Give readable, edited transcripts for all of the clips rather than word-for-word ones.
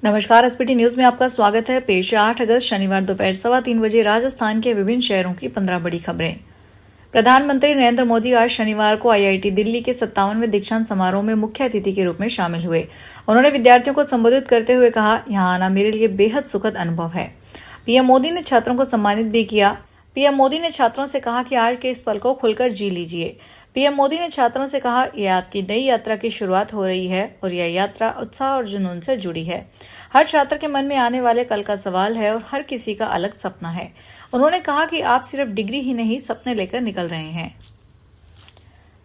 नमस्कार, SPT news में आपका स्वागत है। पेश है 8 अगस्त शनिवार दोपहर 3:15 बजे राजस्थान के विभिन्न शहरों की 15 बड़ी खबरें। प्रधानमंत्री नरेंद्र मोदी आज शनिवार को आईआईटी दिल्ली के 57वें दीक्षांत समारोह में मुख्य अतिथि के रूप में शामिल हुए। उन्होंने विद्यार्थियों को संबोधित करते हुए कहा, यहाँ आना मेरे लिए बेहद सुखद अनुभव है। पीएम मोदी ने छात्रों को सम्मानित भी किया। पीएम मोदी ने छात्रों से कहा कि आज के इस पल को खुलकर जी लीजिए। पीएम मोदी ने छात्रों से कहा, यह आपकी नई यात्रा की शुरुआत हो रही है और यह यात्रा उत्साह और जुनून से जुड़ी है। हर छात्र के मन में आने वाले कल का सवाल है और हर किसी का अलग सपना है। उन्होंने कहा कि आप सिर्फ डिग्री ही नहीं, सपने लेकर निकल रहे हैं।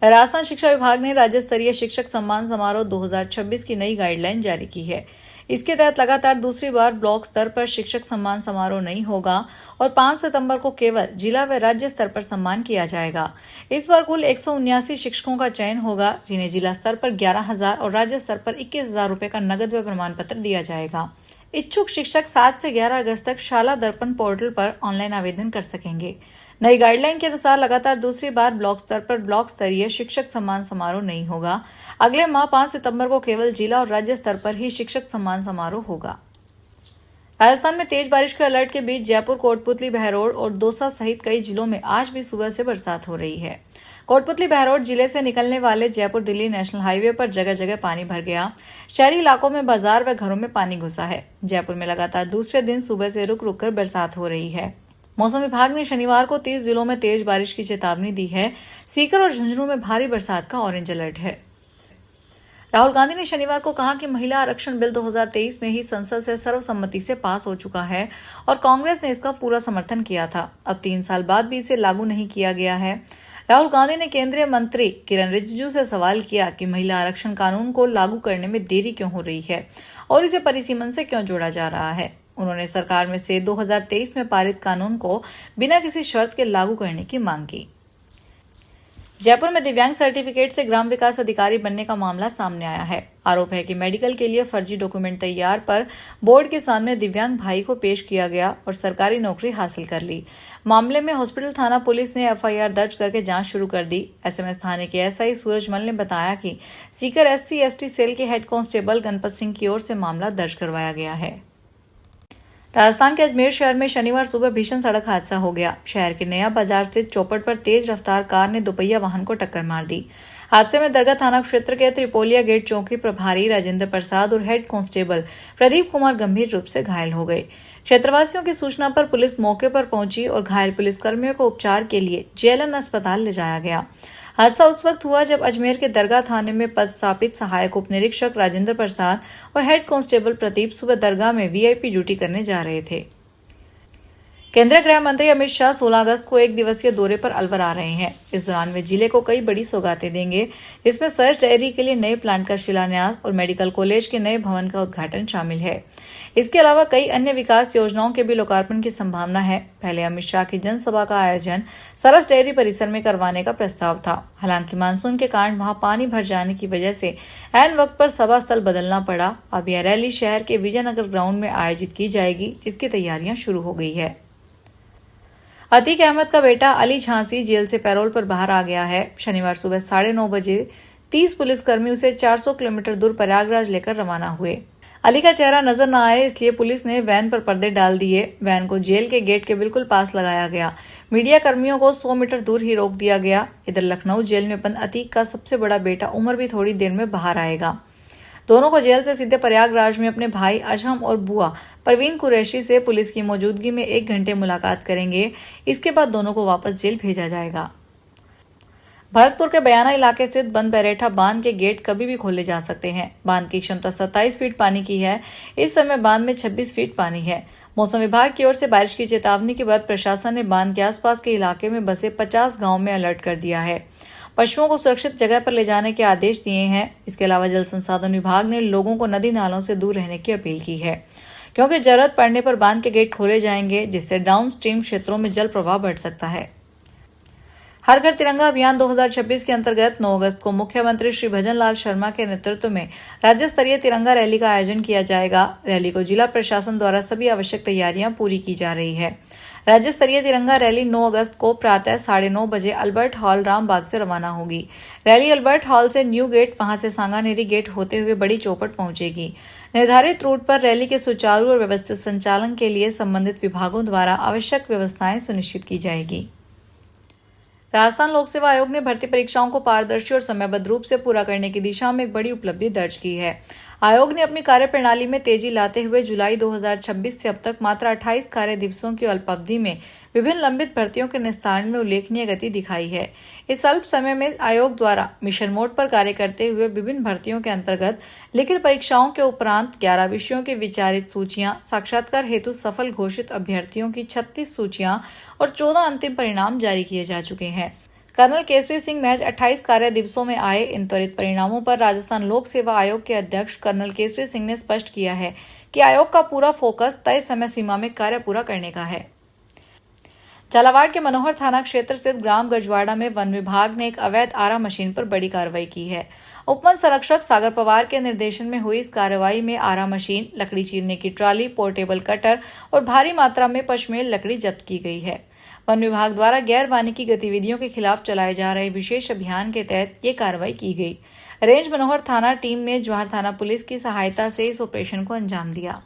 राजस्थान शिक्षा विभाग ने राज्य स्तरीय शिक्षक सम्मान समारोह 2026 की नई गाइडलाइन जारी की है। इसके तहत लगातार दूसरी बार ब्लॉक स्तर पर शिक्षक सम्मान समारोह नहीं होगा और 5 सितंबर को केवल जिला व राज्य स्तर पर सम्मान किया जाएगा। इस बार कुल 179 शिक्षकों का चयन होगा, जिन्हें जिला स्तर पर 11,000 और राज्य स्तर पर 21,000 रुपए का नगद व प्रमाण पत्र दिया जाएगा। इच्छुक शिक्षक 7 से 11 अगस्त तक शाला दर्पण पोर्टल पर ऑनलाइन आवेदन कर सकेंगे। नई गाइडलाइन के अनुसार लगातार दूसरी बार ब्लॉक स्तर पर ब्लॉक स्तरीय शिक्षक सम्मान समारोह नहीं होगा। अगले माह 5 सितंबर को केवल जिला और राज्य स्तर पर ही शिक्षक सम्मान समारोह होगा। राजस्थान में तेज बारिश के अलर्ट के बीच जयपुर, कोटपुतली, बहरोड और दौसा सहित कई जिलों में आज भी सुबह से बरसात हो रही है। कोटपुतली बहरोड जिले से निकलने वाले जयपुर दिल्ली नेशनल हाईवे पर जगह जगह पानी भर गया। शहरी इलाकों में बाजार व घरों में पानी घुसा है। जयपुर में लगातार दूसरे दिन सुबह से रुक रुक कर बरसात हो रही है। मौसम विभाग ने शनिवार को 30 जिलों में तेज बारिश की चेतावनी दी है। सीकर और झुंझुनू में भारी बरसात का ऑरेंज अलर्ट है। राहुल गांधी ने शनिवार को कहा कि महिला आरक्षण बिल 2023 में ही संसद से सर्वसम्मति से पास हो चुका है और कांग्रेस ने इसका पूरा समर्थन किया था। अब 3 साल बाद भी इसे लागू नहीं किया गया है। राहुल गांधी ने केंद्रीय मंत्री किरण रिजिजू से सवाल किया कि महिला आरक्षण कानून को लागू करने में देरी क्यों हो रही है और इसे परिसीमन से क्यों जोड़ा जा रहा है। उन्होंने सरकार में से 2023 में पारित कानून को बिना किसी शर्त के लागू करने की मांग की। जयपुर में दिव्यांग सर्टिफिकेट से ग्राम विकास अधिकारी बनने का मामला सामने आया है। आरोप है कि मेडिकल के लिए फर्जी डॉक्यूमेंट तैयार पर बोर्ड के सामने दिव्यांग भाई को पेश किया गया और सरकारी नौकरी हासिल कर ली। मामले में हॉस्पिटल थाना पुलिस ने एफआईआर दर्ज करके जांच शुरू कर दी। एसएमएस थाने के एसआई सूरजमल ने बताया कि सीकर SC/ST सेल के हेड कांस्टेबल गणपत सिंह की ओर से मामला दर्ज करवाया गया है। राजस्थान के अजमेर शहर में शनिवार सुबह भीषण सड़क हादसा हो गया। शहर के नया बाजार स्थित चौपट पर तेज रफ्तार कार ने दोपहिया वाहन को टक्कर मार दी। हादसे में दरगाह थाना क्षेत्र के त्रिपोलिया गेट चौकी प्रभारी राजेंद्र प्रसाद और हेड कांस्टेबल प्रदीप कुमार गंभीर रूप से घायल हो गए। क्षेत्रवासियों की सूचना पर पुलिस मौके पर पहुंची और घायल पुलिसकर्मियों को उपचार के लिए JLN अस्पताल ले जाया गया। हादसा उस वक्त हुआ जब अजमेर के दरगाह थाने में पदस्थापित सहायक उप निरीक्षक राजेंद्र प्रसाद और हेड कांस्टेबल प्रदीप सुबह दरगाह में VIP ड्यूटी करने जा रहे थे। केंद्रीय गृह मंत्री अमित शाह 16 अगस्त को 1 दिवसीय दौरे पर अलवर आ रहे हैं। इस दौरान वे जिले को कई बड़ी सौगातें देंगे, जिसमें सर्च डेयरी के लिए नए प्लांट का शिलान्यास और मेडिकल कॉलेज के नए भवन का उद्घाटन शामिल है। इसके अलावा कई अन्य विकास योजनाओं के भी लोकार्पण की संभावना है। पहले अमित शाह की जनसभा का आयोजन सरस डेयरी परिसर में करवाने का प्रस्ताव था। हालांकि मानसून के कारण वहां पानी भर जाने की वजह से ऐन वक्त पर सभा स्थल बदलना पड़ा। अब यह रैली शहर के विजयनगर ग्राउंड में आयोजित की जाएगी, जिसकी तैयारियां शुरू हो गई है। अतीक अहमद का बेटा अली झांसी जेल से पैरोल पर बाहर आ गया है। शनिवार सुबह 9:30 बजे 30 पुलिसकर्मी उसे 400 किलोमीटर दूर प्रयागराज लेकर रवाना हुए। अली का चेहरा नजर न आए, इसलिए पुलिस ने वैन पर पर्दे डाल दिए। वैन को जेल के गेट के बिल्कुल पास लगाया गया। मीडिया कर्मियों को 100 मीटर दूर ही रोक दिया गया। इधर लखनऊ जेल में बंद अतीक का सबसे बड़ा बेटा उमर भी थोड़ी देर में बाहर आएगा। दोनों को जेल से सीधे प्रयागराज में अपने भाई अजहम और बुआ परवीन कुरैशी से पुलिस की मौजूदगी में 1 घंटे मुलाकात करेंगे। इसके बाद दोनों को वापस जेल भेजा जाएगा। भरतपुर के बयाना इलाके स्थित बंद बरेठा बांध के गेट कभी भी खोले जा सकते हैं। बांध की क्षमता 27 फीट पानी की है। इस समय बांध में 26 फीट पानी है। मौसम विभाग की ओर से बारिश की चेतावनी के बाद प्रशासन ने बांध के आसपास के इलाके में बसे 50 गाँव में अलर्ट कर दिया है। पशुओं को सुरक्षित जगह पर ले जाने के आदेश दिए हैं। इसके अलावा जल संसाधन विभाग ने लोगों को नदी नालों से दूर रहने की अपील की है, क्योंकि जरूरत पड़ने पर बांध के गेट खोले जाएंगे, जिससे डाउन स्ट्रीम क्षेत्रों में जल प्रवाह बढ़ सकता है। हर घर तिरंगा अभियान 2026 के अंतर्गत 9 अगस्त को मुख्यमंत्री श्री भजन लाल शर्मा के नेतृत्व में राज्य स्तरीय तिरंगा रैली का आयोजन किया जाएगा। रैली को जिला प्रशासन द्वारा सभी आवश्यक तैयारियां पूरी की जा रही है। राज्य स्तरीय तिरंगा रैली 9 अगस्त को प्रातः 9:30 बजे अल्बर्ट हॉल रामबाग से रवाना होगी। रैली अल्बर्ट हॉल से न्यू गेट, वहां से सांगानेरी गेट होते हुए बड़ी चौपट पहुंचेगी। निर्धारित रूट पर रैली के सुचारू और व्यवस्थित संचालन के लिए संबंधित विभागों द्वारा आवश्यक व्यवस्थाएं सुनिश्चित की जाएगी। राजस्थान लोक सेवा आयोग ने भर्ती परीक्षाओं को पारदर्शी और समयबद्ध रूप से पूरा करने की दिशा में एक बड़ी उपलब्धि दर्ज की है। आयोग ने अपनी कार्यप्रणाली में तेजी लाते हुए जुलाई 2026 से अब तक मात्र 28 कार्य दिवसों की अल्प अवधि में विभिन्न लंबित भर्तियों के निस्तारण में उल्लेखनीय गति दिखाई है। इस अल्प समय में आयोग द्वारा मिशन मोड पर कार्य करते हुए विभिन्न भर्तियों के अंतर्गत लिखित परीक्षाओं के उपरांत 11 विषयों की विचारित सूचियां, साक्षात्कार हेतु सफल घोषित अभ्यर्थियों की 36 सूचियां और 14 अंतिम परिणाम जारी किए जा चुके हैं। कर्नल केसरी सिंह महज 28 कार्य दिवसों में आए इन त्वरित परिणामों पर राजस्थान लोक सेवा आयोग के अध्यक्ष कर्नल केसरी सिंह ने स्पष्ट किया है कि आयोग का पूरा फोकस तय समय सीमा में कार्य पूरा करने का है। झालावाड़ के मनोहर थाना क्षेत्र स्थित ग्राम गजवाड़ा में वन विभाग ने एक अवैध आरा मशीन पर बड़ी कार्रवाई की है। उपवन संरक्षक सागर पवार के निर्देशन में हुई इस कार्रवाई में आरा मशीन, लकड़ी चीरने की ट्राली, पोर्टेबल कटर और भारी मात्रा में पशमेल लकड़ी जब्त की गई है। वन विभाग द्वारा गैर वानिकी गतिविधियों के खिलाफ चलाए जा रहे विशेष अभियान के तहत ये कार्रवाई की गई। रेंज मनोहर थाना टीम ने जवाहर थाना पुलिस की सहायता से इस ऑपरेशन को अंजाम दिया।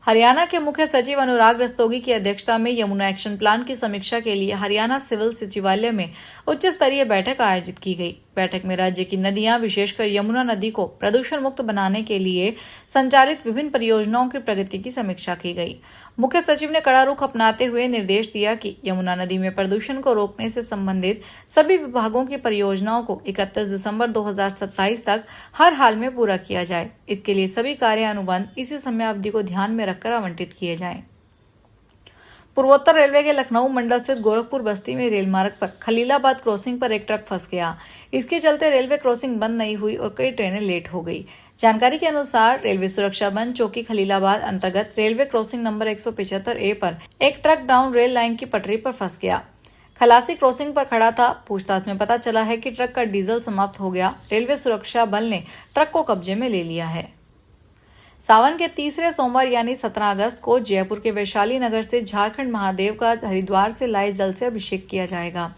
हरियाणा के मुख्य सचिव अनुराग रस्तोगी की अध्यक्षता में यमुना एक्शन प्लान की समीक्षा के लिए हरियाणा सिविल सचिवालय में उच्च स्तरीय बैठक आयोजित की गई। बैठक में राज्य की नदियां, विशेषकर यमुना नदी को प्रदूषण मुक्त बनाने के लिए संचालित विभिन्न परियोजनाओं की प्रगति की समीक्षा की गई। मुख्य सचिव ने कड़ा रुख अपनाते हुए निर्देश दिया कि यमुना नदी में प्रदूषण को रोकने से संबंधित सभी विभागों की परियोजनाओं को 31 दिसंबर 2027 तक हर हाल में पूरा किया जाए। इसके लिए सभी कार्य अनुबंध इसी समय अवधि को ध्यान में रखकर आवंटित किए जाएं। पूर्वोत्तर रेलवे के लखनऊ मंडल स्थित गोरखपुर बस्ती में रेल मार्ग पर खलीलाबाद क्रॉसिंग पर एक ट्रक फंस गया। इसके चलते रेलवे क्रॉसिंग बंद नहीं हुई और कई ट्रेनें लेट हो गई। जानकारी के अनुसार रेलवे सुरक्षा बल चौकी खलीलाबाद अंतर्गत रेलवे क्रॉसिंग नंबर 175A पर एक ट्रक डाउन रेल लाइन की पटरी पर फंस गया। खलासी क्रॉसिंग पर खड़ा था। पूछताछ में पता चला है कि ट्रक का डीजल समाप्त हो गया। रेलवे सुरक्षा बल ने ट्रक को कब्जे में ले लिया है। सावन के तीसरे सोमवार यानी 17 अगस्त को जयपुर के वैशाली नगर स्थित झारखंड महादेव का हरिद्वार से लाए जल से अभिषेक किया जाएगा।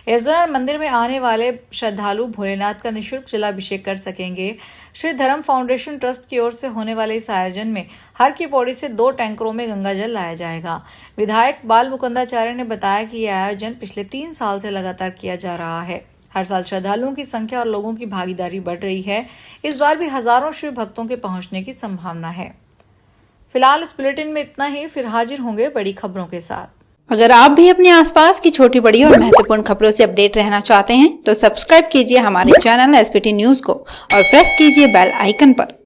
इस दौरान मंदिर में आने वाले श्रद्धालु भोलेनाथ का निःशुल्क जलाभिषेक कर सकेंगे। श्री धर्म फाउंडेशन ट्रस्ट की ओर से होने वाले इस आयोजन में हर की पौड़ी से 2 टैंकरों में गंगा जल लाया जाएगा। विधायक बाल मुकुंदाचार्य ने बताया कि यह आयोजन पिछले 3 साल से लगातार किया जा रहा है। हर साल श्रद्धालुओं की संख्या और लोगों की भागीदारी बढ़ रही है। इस बार भी हजारों शिव भक्तों के पहुंचने की संभावना है। फिलहाल इस बुलेटिन में इतना ही। फिर हाजिर होंगे बड़ी खबरों के साथ। अगर आप भी अपने आसपास की छोटी बड़ी और महत्वपूर्ण खबरों से अपडेट रहना चाहते हैं तो सब्सक्राइब कीजिए हमारे चैनल SPT न्यूज को और प्रेस कीजिए बेल आइकन पर।